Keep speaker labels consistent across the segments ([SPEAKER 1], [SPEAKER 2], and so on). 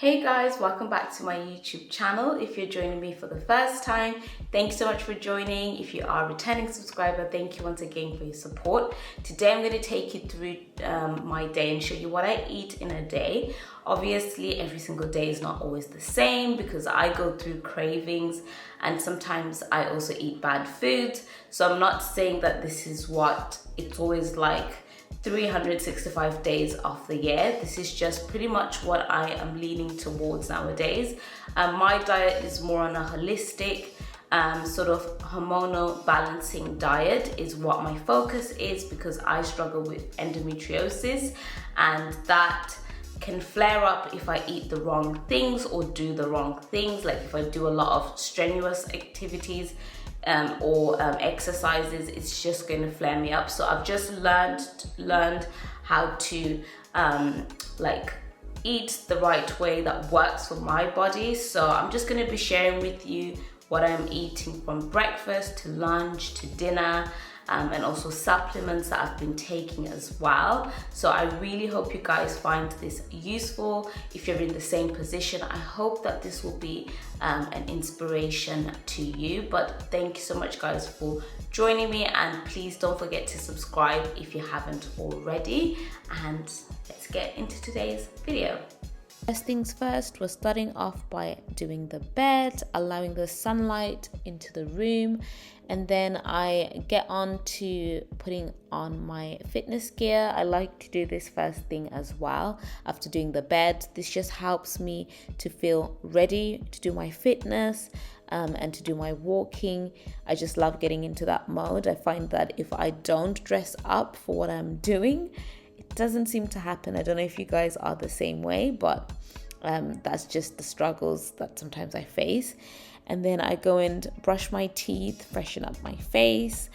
[SPEAKER 1] Hey guys, welcome back to my YouTube channel. If you're joining me for the first time, thank you so much for joining. If you are a returning subscriber, thank you once again for your support. Today I'm going to take you through my day and show you what I eat in a day. Obviously, every single day is not always the same because I go through cravings and sometimes I also eat bad food. So I'm not saying that this is what it's always like 365 days of the year. This is just pretty much what I am leaning towards nowadays. My diet is more on a holistic sort of hormonal balancing diet is what my focus is, because I struggle with endometriosis and that can flare up if I eat the wrong things or do the wrong things. Like if I do a lot of strenuous activities or exercises, it's just going to flare me up. So I've just learned how to like eat the right way that works for my body. So I'm just going to be sharing with you what I'm eating from breakfast to lunch to dinner, and also supplements that I've been taking as well. So I really hope you guys find this useful. If you're in the same position, I hope that this will be an inspiration to you. But thank you so much guys for joining me, and please don't forget to subscribe if you haven't already. And let's get into today's video.
[SPEAKER 2] First things first, we're starting off by doing the bed, allowing the sunlight into the room, and then I get on to putting on my fitness gear. I like to do this first thing as well after doing the bed. This just helps me to feel ready to do my fitness and to do my walking. I just love getting into that mode. I find that if I don't dress up for what I'm doing, it doesn't seem to happen. I don't know if you guys are the same way, but that's just the struggles that sometimes I face. And then I go and brush my teeth, freshen up my face,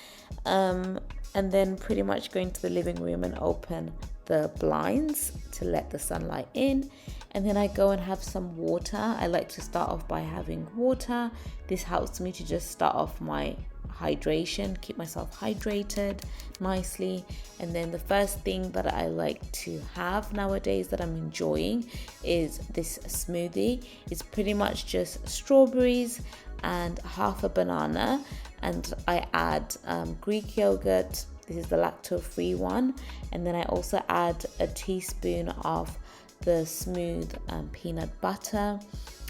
[SPEAKER 2] and then pretty much go into the living room and open the blinds to let the sunlight in. And then I go and have some water. I like to start off by having water. This helps me to just start off my hydration, keep myself hydrated nicely. And then the first thing that I like to have nowadays that I'm enjoying is this smoothie. It's pretty much just strawberries and half a banana, and I add Greek yogurt. This is the lactose-free one, and then I also add a teaspoon of the smooth peanut butter,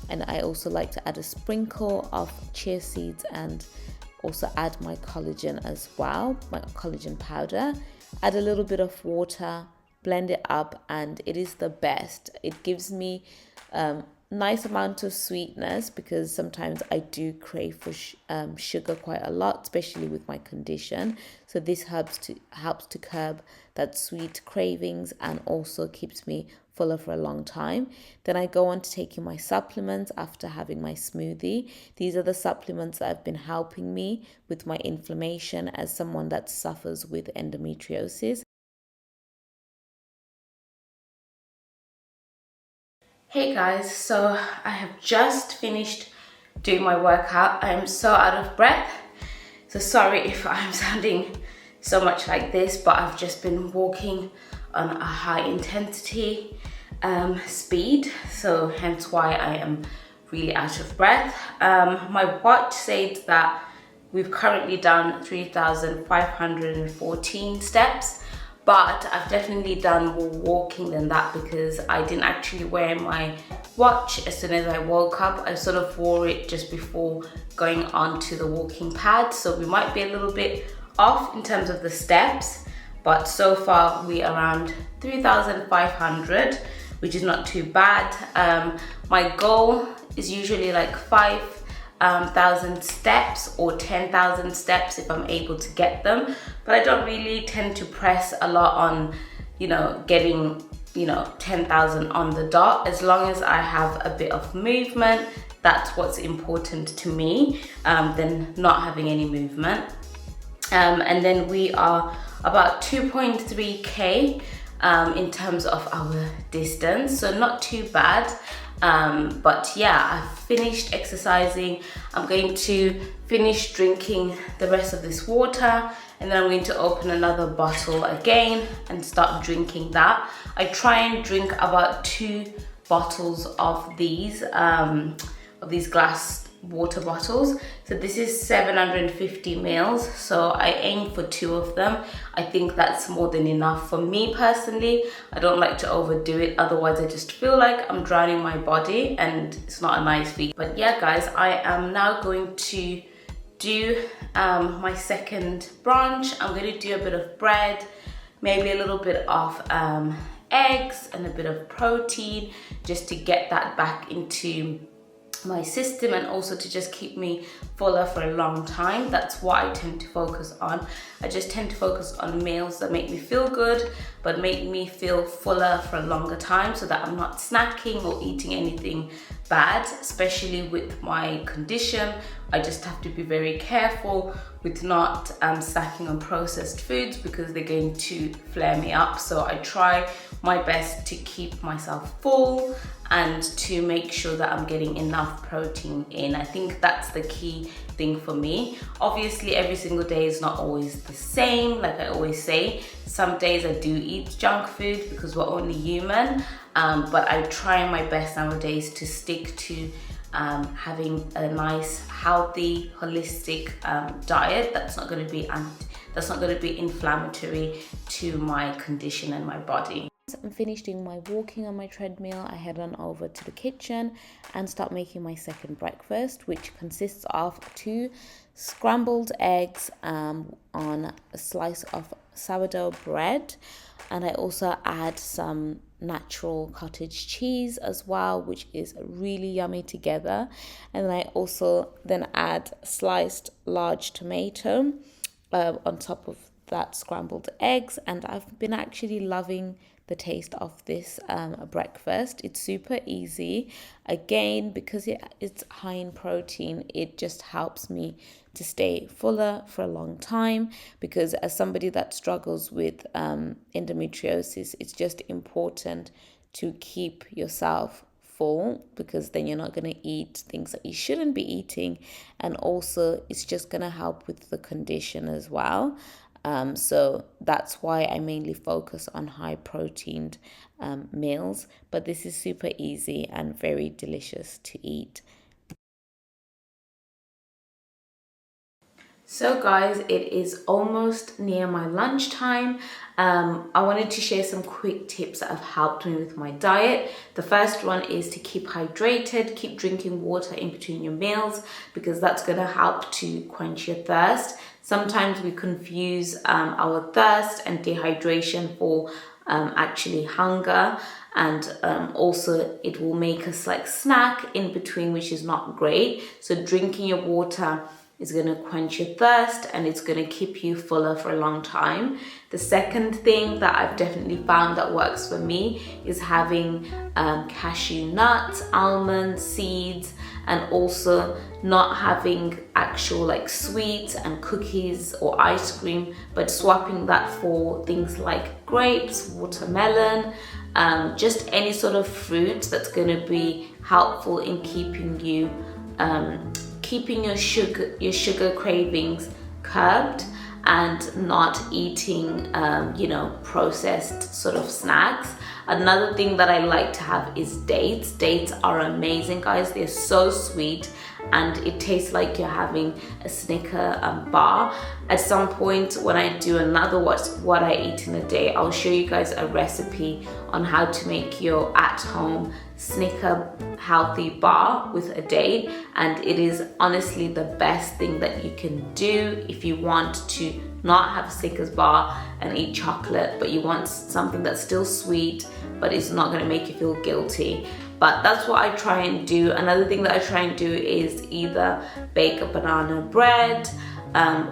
[SPEAKER 2] and I also like to add a sprinkle of chia seeds and also add my collagen as well, my collagen powder. Add a little bit of water, blend it up, and it is the best. It gives me nice amount of sweetness because sometimes I do crave for sugar quite a lot, especially with my condition. So this helps to curb that sweet cravings and also keeps me fuller for a long time. Then I go on to taking my supplements after having my smoothie. These are the supplements that have been helping me with my inflammation as someone that suffers with endometriosis.
[SPEAKER 1] Hey guys, so I have just finished doing my workout. I am so out of breath, so sorry if I'm sounding so much like this, but I've just been walking on a high intensity speed, so hence why I am really out of breath. My watch said that we've currently done 3,514 steps, but I've definitely done more walking than that because I didn't actually wear my watch as soon as I woke up. I sort of wore it just before going on to the walking pad, so we might be a little bit off in terms of the steps, but so far we are around 3,500, which is not too bad. My goal is usually like 5,000 steps or 10,000 steps if I'm able to get them, but I don't really tend to press a lot on getting 10,000 on the dot. As long as I have a bit of movement, that's what's important to me, than not having any movement. And then we are about 2.3k in terms of our distance, so not too bad. But yeah, I've finished exercising. I'm going to finish drinking the rest of this water, and then I'm going to open another bottle again and start drinking that. I try and drink about 2 bottles of these glass water bottles. So this is 750 mils, so I aim for 2 of them. I think that's more than enough for me personally. I don't like to overdo it, otherwise I just feel like I'm drowning my body and it's not a nice feeling. But yeah guys, I am now going to do my second brunch. I'm going to do a bit of bread, maybe a little bit of eggs and a bit of protein, just to get that back into my system and also to just keep me fuller for a long time. That's what I tend to focus on. I just tend to focus on meals that make me feel good but make me feel fuller for a longer time, so that I'm not snacking or eating anything bad. Especially with my condition, I just have to be very careful with not snacking on processed foods because they're going to flare me up. So I try my best to keep myself full and to make sure that I'm getting enough protein in. I think that's the key thing for me. Obviously every single day is not always the same. Like I always say, some days I do eat junk food because we're only human, but I try my best nowadays to stick to having a nice, healthy, holistic diet that's not going to be inflammatory to my condition and my body.
[SPEAKER 2] I'm finished doing my walking on my treadmill. I head on over to the kitchen and start making my second breakfast, which consists of 2 scrambled eggs on a slice of sourdough bread, and I also add some natural cottage cheese as well, which is really yummy together. And then I also then add sliced large tomato on top of that scrambled eggs, and I've been actually loving the taste of this breakfast. It's super easy. Again, because it's high in protein, it just helps me to stay fuller for a long time, because as somebody that struggles with endometriosis, it's just important to keep yourself full, because then you're not going to eat things that you shouldn't be eating, and also it's just going to help with the condition as well. So that's why I mainly focus on high protein meals, but this is super easy and very delicious to eat.
[SPEAKER 1] So guys, it is almost near my lunchtime. I wanted to share some quick tips that have helped me with my diet. The first one is to keep hydrated, keep drinking water in between your meals, because that's going to help to quench your thirst. Sometimes we confuse our thirst and dehydration for actually hunger, and also it will make us like snack in between, which is not great. So drinking your water is going to quench your thirst and it's going to keep you fuller for a long time. The second thing that I've definitely found that works for me is having cashew nuts, almonds, seeds, and also not having actual like sweets and cookies or ice cream, but swapping that for things like grapes, watermelon, just any sort of fruit that's going to be helpful in keeping you keeping your sugar cravings curbed and not eating processed sort of snacks. Another thing that I like to have is dates. Dates are amazing, guys. They're so sweet and it tastes like you're having a Snicker bar. At some point when I do another what I eat in a day, I'll show you guys a recipe on how to make your at-home Snicker healthy bar with a date, and it is honestly the best thing that you can do if you want to not have a Snickers bar and eat chocolate, but you want something that's still sweet but it's not going to make you feel guilty. But that's what I try and do. Another thing that I try and do is either bake a banana bread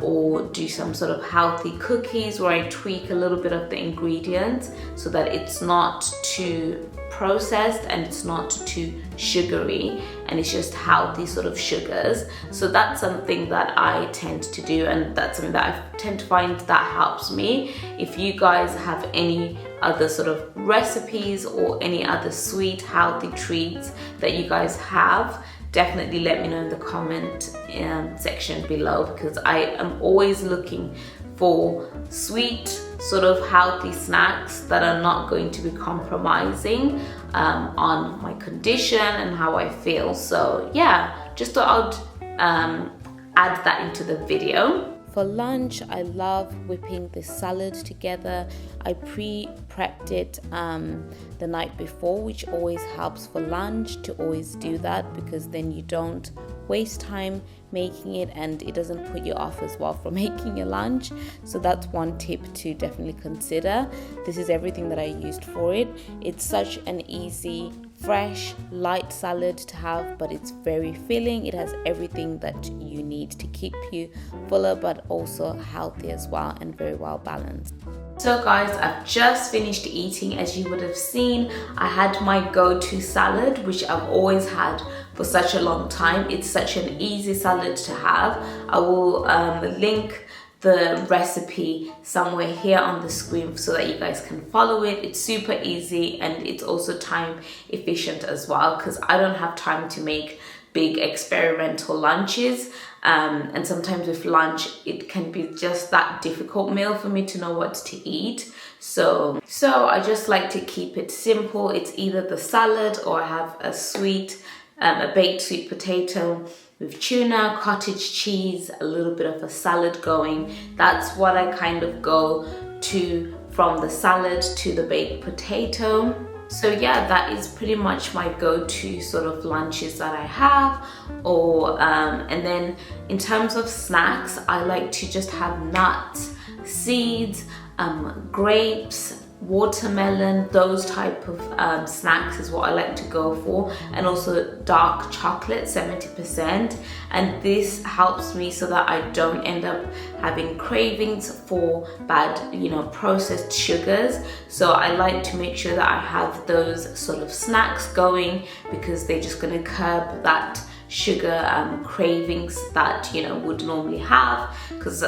[SPEAKER 1] or do some sort of healthy cookies where I tweak a little bit of the ingredients so that it's not too processed and it's not too sugary and it's just healthy sort of sugars. So that's something that I tend to do, and that's something that I tend to find that helps me. If you guys have any other sort of recipes or any other sweet healthy treats that you guys have, definitely let me know in the comment section below, because I am always looking for sweet sort of healthy snacks that are not going to be compromising on my condition and how I feel. So yeah, just thought I'd add that into the video.
[SPEAKER 2] For lunch, I love whipping this salad together. I pre-prepped it the night before, which always helps for lunch to always do that, because then you don't waste time making it and it doesn't put you off as well from making your lunch. So that's one tip to definitely consider. This is everything that I used for it. It's such an easy, fresh, light salad to have, but it's very filling. It has everything that you need to keep you fuller, but also healthy as well, and very well balanced.
[SPEAKER 1] So guys, I've just finished eating. As you would have seen, I had my go-to salad, which I've always had for such a long time. It's such an easy salad to have. I will link the recipe somewhere here on the screen so that you guys can follow it. It's super easy and it's also time efficient as well, because I don't have time to make big experimental lunches, and sometimes with lunch it can be just that difficult meal for me to know what to eat. So I just like to keep it simple. It's either the salad, or I have a baked sweet potato with tuna, cottage cheese, a little bit of a salad going. That's what I kind of go to from the salad to the baked potato. So yeah, that is pretty much my go-to sort of lunches that I have. And then in terms of snacks, I like to just have nuts, seeds, grapes, watermelon, those type of snacks is what I like to go for, and also dark chocolate, 70%. And this helps me so that I don't end up having cravings for bad, processed sugars. So I like to make sure that I have those sort of snacks going, because they're just going to curb that sugar cravings that would normally have. Because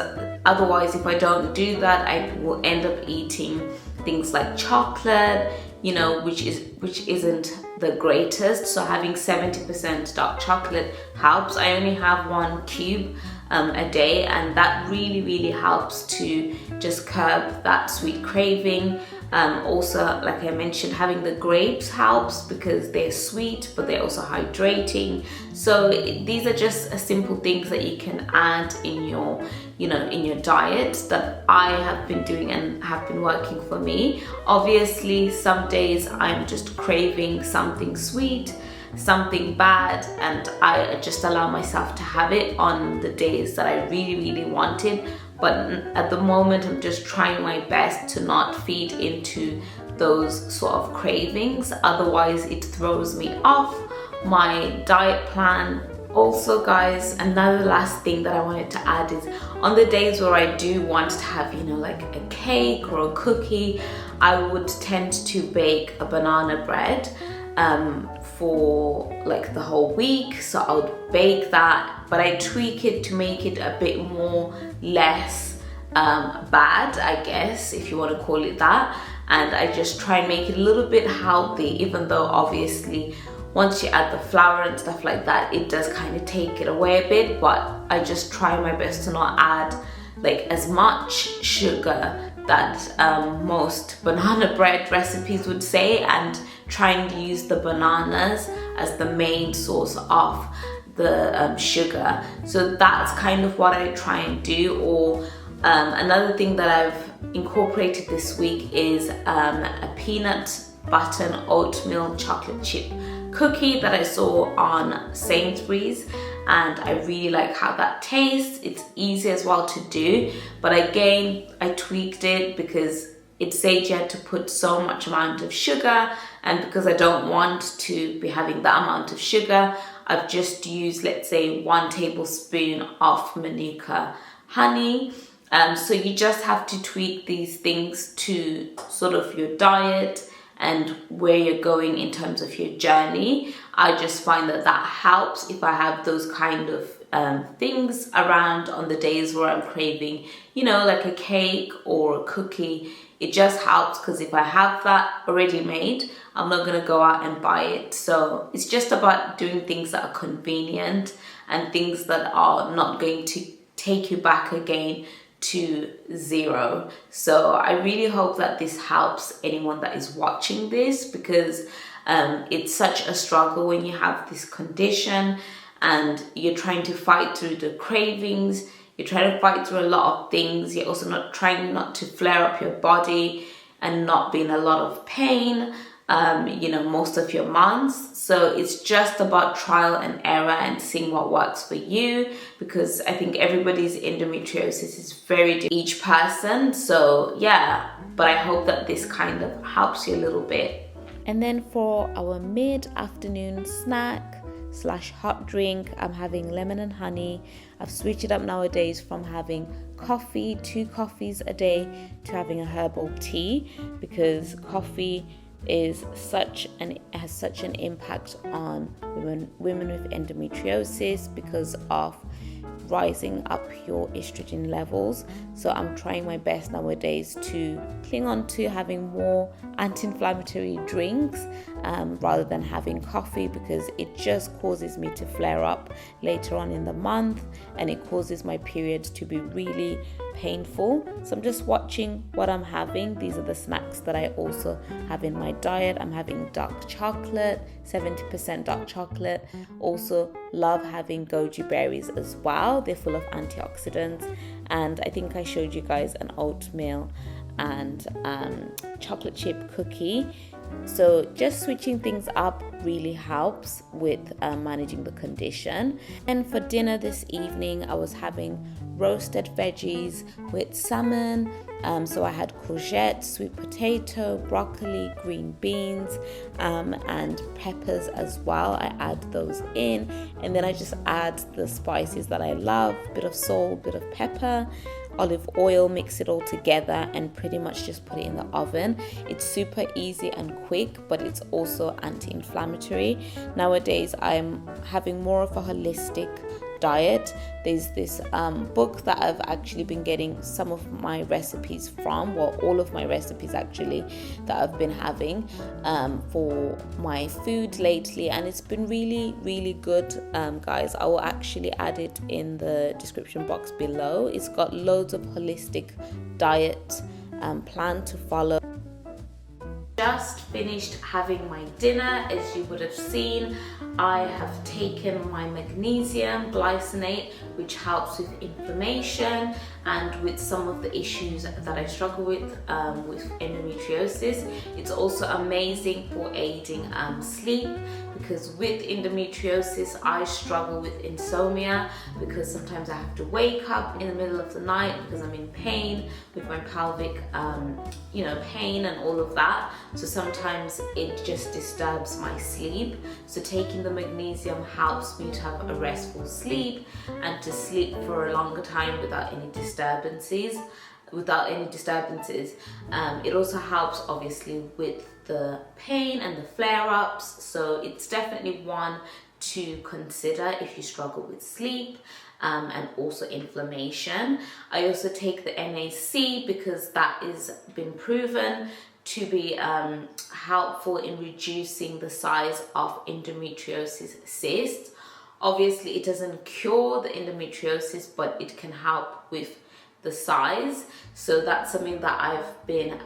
[SPEAKER 1] otherwise, if I don't do that, I will end up eating things like chocolate, which isn't the greatest. So having 70% dark chocolate helps. I only have 1 cube a day, and that really helps to just curb that sweet craving. Also, like I mentioned, having the grapes helps because they're sweet, but they're also hydrating. So these are just simple things that you can add in your diet that I have been doing and have been working for me. Obviously, some days I'm just craving something sweet, something bad, and I just allow myself to have it on the days that I really want it. But at the moment, I'm just trying my best to not feed into those sort of cravings. Otherwise, it throws me off my diet plan. Also, guys, another last thing that I wanted to add is on the days where I do want to have, like a cake or a cookie, I would tend to bake a banana bread for like the whole week. So I would bake that, but I tweak it to make it a bit less bad, I guess, if you want to call it that. And I just try and make it a little bit healthy, even though obviously once you add the flour and stuff like that, it does kind of take it away a bit. But I just try my best to not add like as much sugar that most banana bread recipes would say, and trying to use the bananas as the main source of the sugar. So that's kind of what I try and do. Or another thing that I've incorporated this week is a peanut butter and oatmeal chocolate chip cookie that I saw on Sainsbury's, and I really like how that tastes. It's easy as well to do, but again, I tweaked it because it said you had to put so much amount of sugar, and because I don't want to be having that amount of sugar, I've just used, let's say, 1 tablespoon of Manuka honey. So you just have to tweak these things to sort of your diet and where you're going in terms of your journey. I just find that helps if I have those kind of things around on the days where I'm craving, like a cake or a cookie. It just helps because if I have that already made, I'm not going to go out and buy it. So it's just about doing things that are convenient and things that are not going to take you back again to zero. So I really hope that this helps anyone that is watching this, because It's such a struggle when you have this condition and you're trying to fight through the cravings, you're trying to fight through a lot of things, you're also trying not to flare up your body and not be in a lot of pain, most of your months. So it's just about trial and error and seeing what works for you, because I think everybody's endometriosis is very different, each person. So yeah, but I hope that this kind of helps you a little bit.
[SPEAKER 2] And then for our mid-afternoon snack / hot drink, I'm having lemon and honey. I've switched it up nowadays from having coffee, 2 coffees a day, to having a herbal tea, because coffee has such an impact on women with endometriosis because of rising up your estrogen levels. So I'm trying my best nowadays to cling on to having more anti-inflammatory drinks rather than having coffee, because it just causes me to flare up later on in the month and it causes my periods to be really painful. So I'm just watching what I'm having. These are the snacks that I also have in my diet. I'm having dark chocolate, 70% dark chocolate. Also love having goji berries as well. They're full of antioxidants. And I think I showed you guys an oatmeal and chocolate chip cookie. So just switching things up really helps with managing the condition. And for dinner this evening, I was having roasted veggies with salmon. So I had courgette, sweet potato, broccoli, green beans, and peppers as well. I add those in, and then I just add the spices that I love, bit of salt, bit of pepper, olive oil, mix it all together and pretty much just put it in the oven. It's super easy and quick, but it's also anti-inflammatory. Nowadays I'm having more of a holistic diet. There's this book that I've actually been getting some of my recipes from, well, all of my recipes actually that I've been having for my food lately, and it's been really good, guys. I will actually add it in the description box below. It's got loads of holistic diet plan to follow.
[SPEAKER 1] Just finished having my dinner. As you would have seen, I have taken my magnesium glycinate, which helps with inflammation and with some of the issues that I struggle with endometriosis. It's also amazing for aiding sleep, because with endometriosis I struggle with insomnia, because sometimes I have to wake up in the middle of the night because I'm in pain with my pelvic pain and all of that. So sometimes it just disturbs my sleep. So taking the magnesium helps me to have a restful sleep and to sleep for a longer time without any disturbances. It also helps obviously with the pain and the flare-ups. So it's definitely one to consider if you struggle with sleep and also inflammation. I also take the NAC because that is been proven to be helpful in reducing the size of endometriosis cysts. Obviously it doesn't cure the endometriosis, but it can help with the size. So that's something that I've been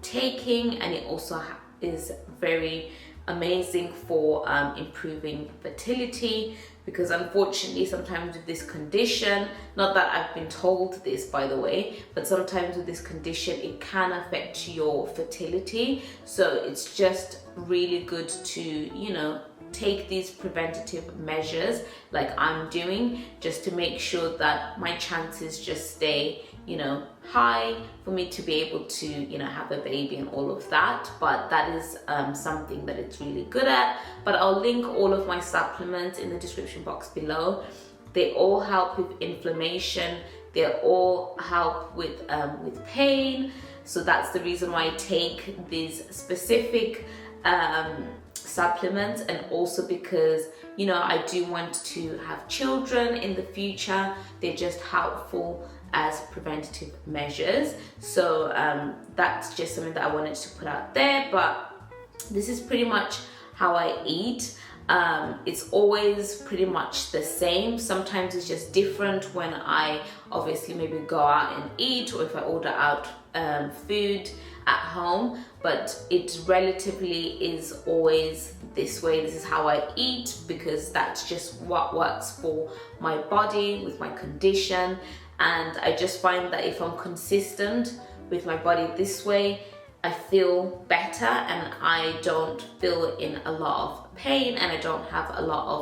[SPEAKER 1] taking, and it also is very amazing for improving fertility, because unfortunately sometimes with this condition, not that I've been told this by the way, but sometimes with this condition it can affect your fertility. So it's just really good to take these preventative measures like I'm doing, just to make sure that my chances just stay high for me to be able to have a baby and all of that. But that is something that it's really good at. But I'll link all of my supplements in the description box below. They all help with inflammation, they all help with pain. So that's the reason why I take these specific supplements, and also because I do want to have children in the future. They're just helpful as preventative measures. So that's just something that I wanted to put out there. But this is pretty much how I eat. It's always pretty much the same. Sometimes it's just different when I obviously maybe go out and eat, or if I order out food at home, but it relatively is always this way. This is how I eat because that's just what works for my body with my condition. And I just find that if I'm consistent with my body this way, I feel better and I don't feel in a lot of pain and I don't have a lot of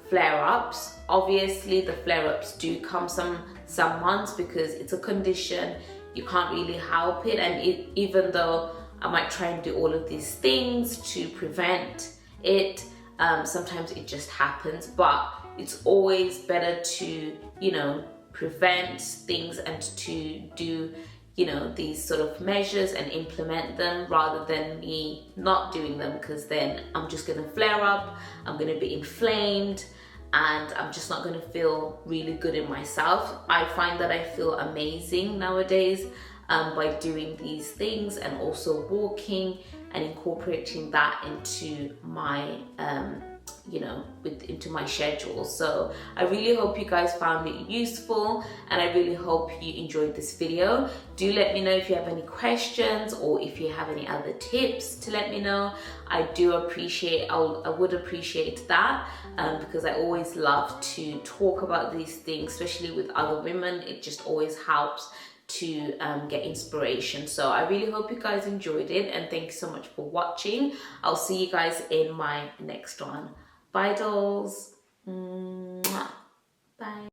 [SPEAKER 1] flare-ups. Obviously the flare-ups do come some months because it's a condition, you can't really help it, and even though I might try and do all of these things to prevent it, sometimes it just happens. But it's always better to, you know, prevent things and to do, you know, these sort of measures and implement them rather than me not doing them, because then I'm just gonna flare up, I'm gonna be inflamed, and I'm just not gonna feel really good in myself. I find that I feel amazing nowadays by doing these things and also walking and incorporating that into my you know, into my schedule. So I really hope you guys found it useful and I really hope you enjoyed this video. Do let me know if you have any questions or if you have any other tips to let me know. I would appreciate that because I always love to talk about these things, especially with other women. It just always helps to get inspiration. So I really hope you guys enjoyed it and thank you so much for watching. I'll see you guys in my next one. Bye dolls. Mwah. Bye.